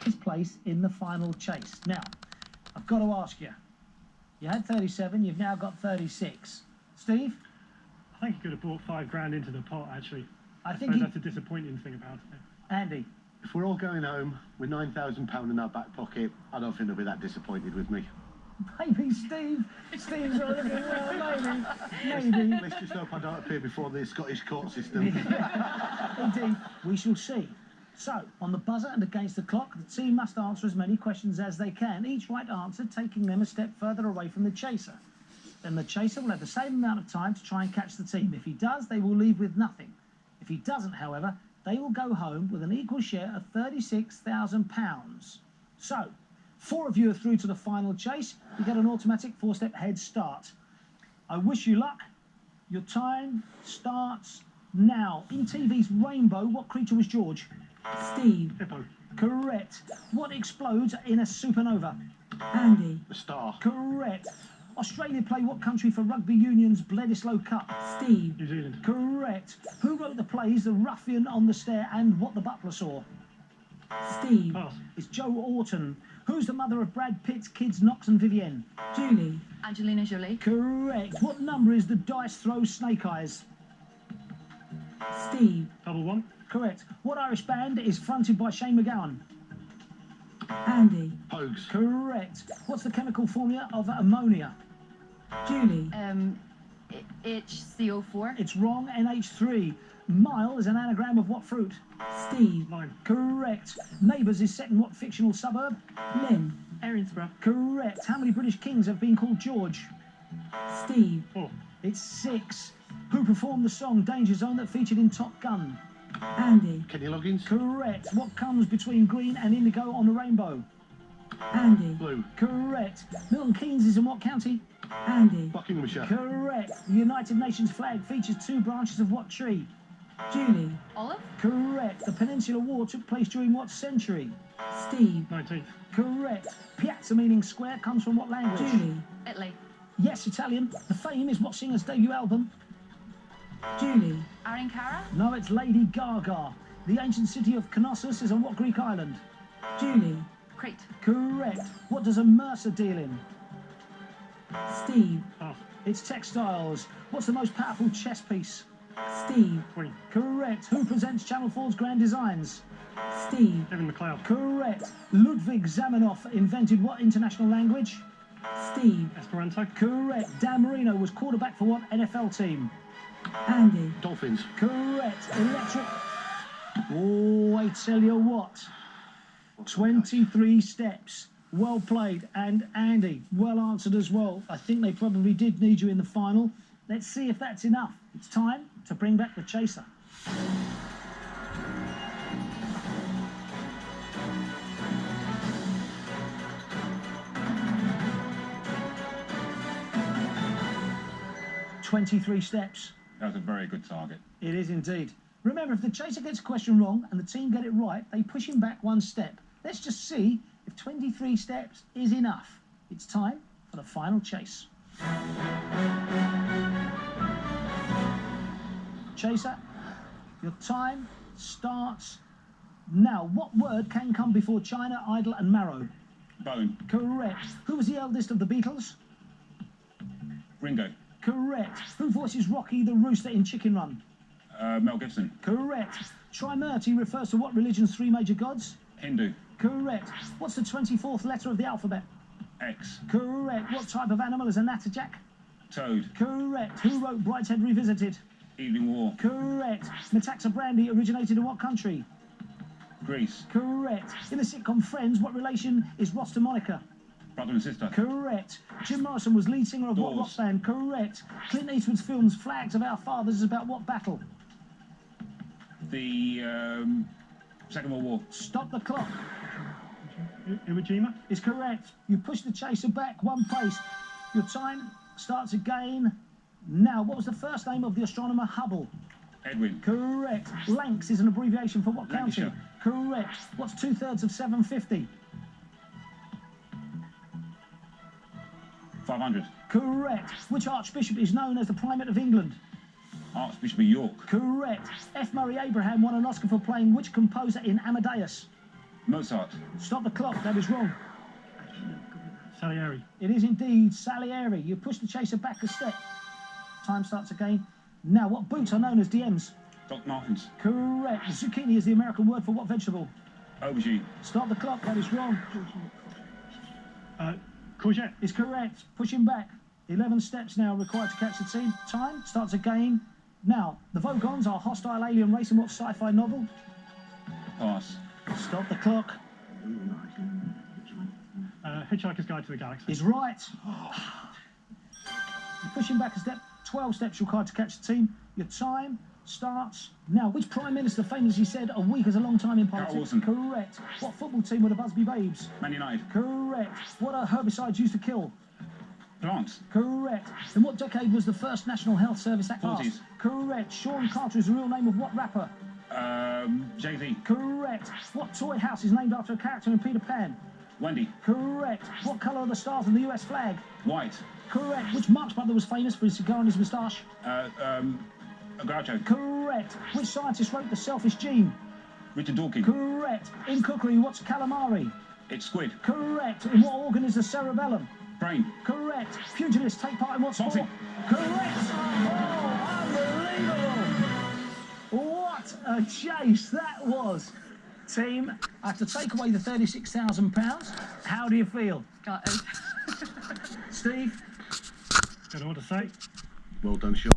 his place in the final chase. Now, I've got to ask you, you had 37, you've now got 36. Steve? I think he could have brought £5 into the pot, actually. I think suppose that's a disappointing thing about it. Andy? If we're all going home with £9,000 in our back pocket, I don't think they'll be that disappointed with me. Maybe Steve's not looking well, maybe. Let's just hope I don't appear before the Scottish court system. Indeed, we shall see. So, on the buzzer and against the clock, the team must answer as many questions as they can, each right answer taking them a step further away from the chaser. Then the chaser will have the same amount of time to try and catch the team. If he does, they will leave with nothing. If he doesn't, however, they will go home with an equal share of £36,000. So, 4 of you are through to the final chase. You get an automatic 4-step head start. I wish you luck. Your time starts now. In TV's Rainbow, what creature was George? Steve. Hippo. Correct. What explodes in a supernova? Andy. The star. Correct. Australia play what country for Rugby Union's Bledisloe Cup? Steve. New Zealand. Correct. Who wrote the plays The Ruffian on the Stair and What the Butler Saw? Steve. Pass. It's Joe Orton. Who's the mother of Brad Pitt's kids, Knox and Vivienne? Julie. Angelina Jolie. Correct. What number is the dice throw Snake Eyes? Steve. Double one. Correct. What Irish band is fronted by Shane MacGowan? Andy. Pogues. Correct. What's the chemical formula of ammonia? Julie. HCO4. It's wrong, NH3. Mile is an anagram of what fruit? Steve. Lime. Correct. Neighbours is set in what fictional suburb? Lynn. Erinsborough. Correct. How many British kings have been called George? Steve. 4. It's 6. Who performed the song Danger Zone that featured in Top Gun? Andy. Kenny Loggins. Correct. What comes between green and indigo on the rainbow? Andy. Blue. Correct. Milton Keynes is in what county? Andy. Buckinghamshire. Correct. The United Nations flag features 2 branches of what tree? Julie. Olive. Correct. The Peninsular War took place during what century? Steve. 19th. Correct. Piazza meaning square comes from what language? Julie. Italy. Yes, Italian. The Fame is what singer's debut album? Julie. Aaron Cara. No, it's Lady Gaga. The ancient city of Knossos is on what Greek island? Julie. Crete. Correct. What does a mercer deal in? Steve. Pass. It's textiles. What's the most powerful chess piece? Steve. Queen. Correct. Who presents Channel 4's Grand Designs? Steve. Evan McLeod. Correct. Ludwig Zamenhof invented what international language? Steve. Esperanto. Correct. Dan Marino was quarterback for what NFL team? Andy. Dolphins. Correct. Electric. Oh, I tell you what. 23 steps. Well played. And Andy, well answered as well. I think they probably did need you in the final. Let's see if that's enough. It's time to bring back the chaser. "23 steps. That was a very good target. It is indeed. Remember, if the chaser gets a question wrong and the team get it right, they push him back 1 step. Let's just see if 23 steps is enough. It's time for the final chase. Chaser, your time starts now. What word can come before China, Idol and Marrow? Bone. Correct. Who was the eldest of the Beatles? Ringo. Correct. Who voices Rocky the Rooster in Chicken Run? Mel Gibson. Correct. Trimurti refers to what religion's 3 major gods? Hindu. Correct. What's the 24th letter of the alphabet? X. Correct. What type of animal is a natterjack? Toad. Correct. Who wrote Brideshead Revisited? Evening War. Correct. Metaxa brandy originated in what country? Greece. Correct. In the sitcom Friends, what relation is Ross to Monica? Brother and sister. Correct. Jim Morrison was lead singer of what rock Doors. band? Correct. Clint Eastwood's films Flags of Our Fathers is about what battle? The Second World War. Stop the clock. Iwo Jima. Is correct. You push the chaser back 1 pace. Your time starts again. Now, what was the first name of the astronomer Hubble? Edwin. Correct. Lancs is an abbreviation for what county? Lancashire. Correct. What's 2/3 of 750? 500. Correct. Which archbishop is known as the Primate of England? Archbishop of York. Correct. F. Murray Abraham won an Oscar for playing which composer in Amadeus? Mozart. Stop the clock. That is wrong. Salieri. It is indeed Salieri. You push the chaser back a step. Time starts again. Now, what boots are known as DMs? Doc Martens. Correct. Zucchini is the American word for what vegetable? Aubergine. Stop the clock. That is wrong. Courgette. Is correct. Pushing back. 11 steps now required to catch the team. Time starts again. Now, the Vogons are a hostile alien race in what sci-fi novel? Pass. Stop the clock. Hitchhiker's Guide to the Galaxy. Is right. You're pushing back a step. 12 steps required to catch the team. Your time starts now. Which Prime Minister famously said a week is a long time in politics? Wilson. Correct. What football team were the Busby Babes? Man United. Correct. What are herbicides used to kill? Plants. Correct. In what decade was the first National Health Service Act passed? 40s. Correct. Sean Carter is the real name of what rapper? Jay-Z. Correct. What toy house is named after a character in Peter Pan? Wendy. Correct. What colour are the stars on the US flag? White. Correct. Which Marx brother was famous for his cigar and his moustache? Groucho. Correct. Which scientist wrote The Selfish Gene? Richard Dawkins. Correct. In cookery, what's calamari? It's squid. Correct. In what organ is the cerebellum? Brain. Correct. Pugilists take part in what sport? Boxing. Correct. Oh, unbelievable. What a chase that was. Team, I have to take away the £36,000. How do you feel? Gutted. Steve? Don't know what to say. Well done, Sean.